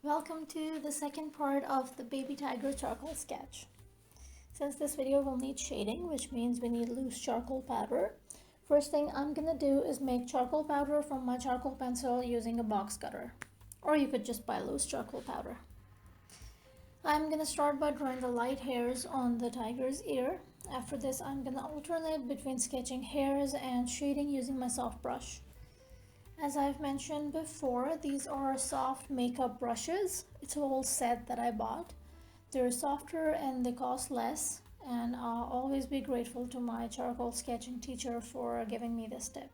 Welcome to the second part of the baby tiger charcoal sketch. Since this video will need shading, which means we need loose charcoal powder, first thing I'm gonna do is make charcoal powder from my charcoal pencil using a box cutter. Or you could just buy loose charcoal powder. I'm gonna start by drawing the light hairs on the tiger's ear. After this, I'm gonna alternate between sketching hairs and shading using my soft brush. As I've mentioned before, these are soft makeup brushes. It's a whole set that I bought. They're softer and they cost less, and I'll always be grateful to my charcoal sketching teacher for giving me this tip.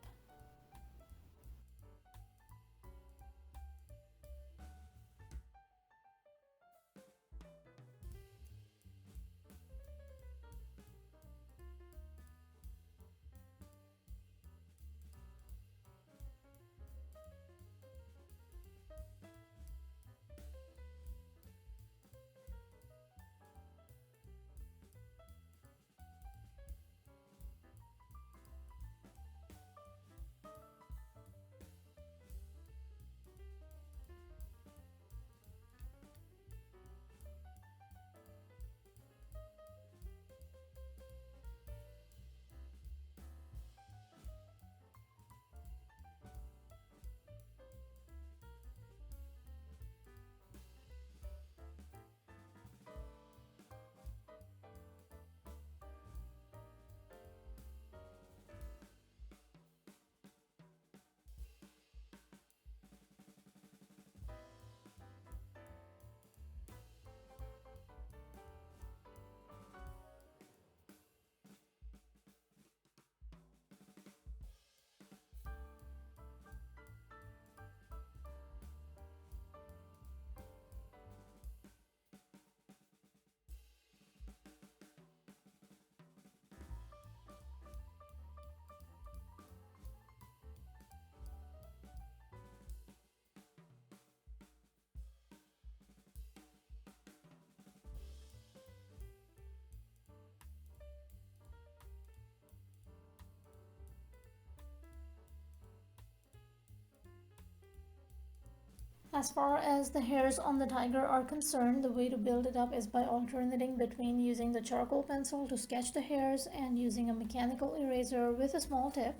As far as the hairs on the tiger are concerned, the way to build it up is by alternating between using the charcoal pencil to sketch the hairs and using a mechanical eraser with a small tip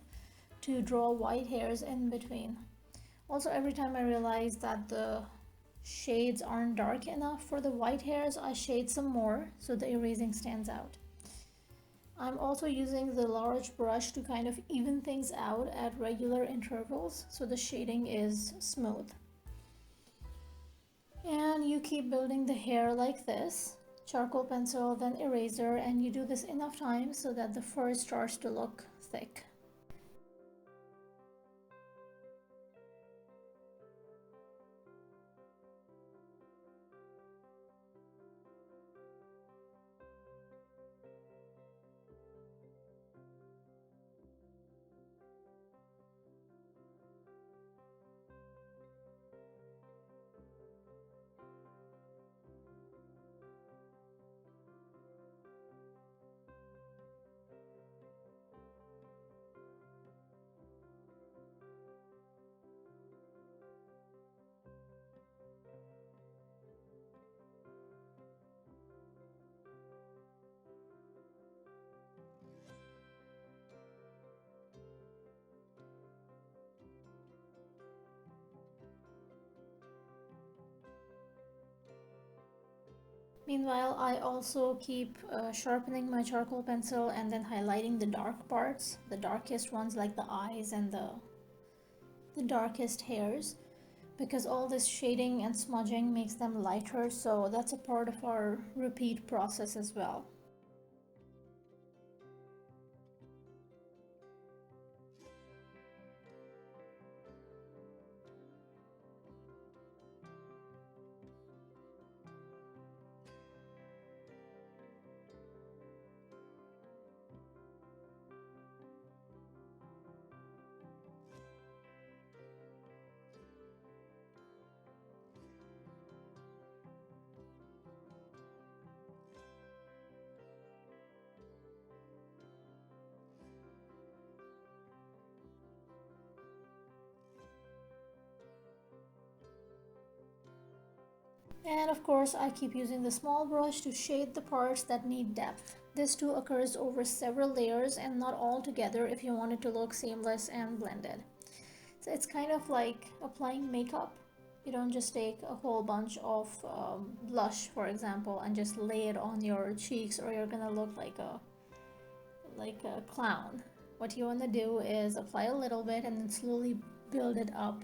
to draw white hairs in between. Also, every time I realize that the shades aren't dark enough for the white hairs, I shade some more so the erasing stands out. I'm also using the large brush to kind of even things out at regular intervals so the shading is smooth. And you keep building the hair like this, charcoal pencil, then eraser, and you do this enough times so that the fur starts to look thick. Meanwhile, I also keep sharpening my charcoal pencil and then highlighting the dark parts, the darkest ones like the eyes and the darkest hairs, because all this shading and smudging makes them lighter, so that's a part of our repeat process as well. And of course, I keep using the small brush to shade the parts that need depth. This too occurs over several layers and not all together if you want it to look seamless and blended. So it's kind of like applying makeup. You don't just take a whole bunch of blush, for example, and just lay it on your cheeks, or you're gonna look like a clown. What you want to do is apply a little bit and then slowly build it up.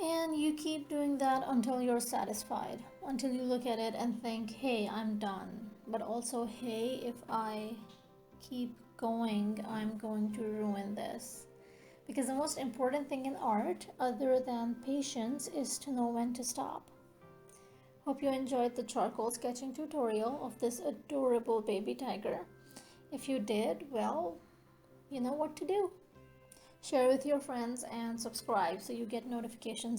And you keep doing that until you're satisfied, until you look at it and think, hey, I'm done. But also, hey, if I keep going, I'm going to ruin this. Because the most important thing in art, other than patience, is to know when to stop. Hope you enjoyed the charcoal sketching tutorial of this adorable baby tiger. If you did, well, you know what to do. Share with your friends and subscribe so you get notifications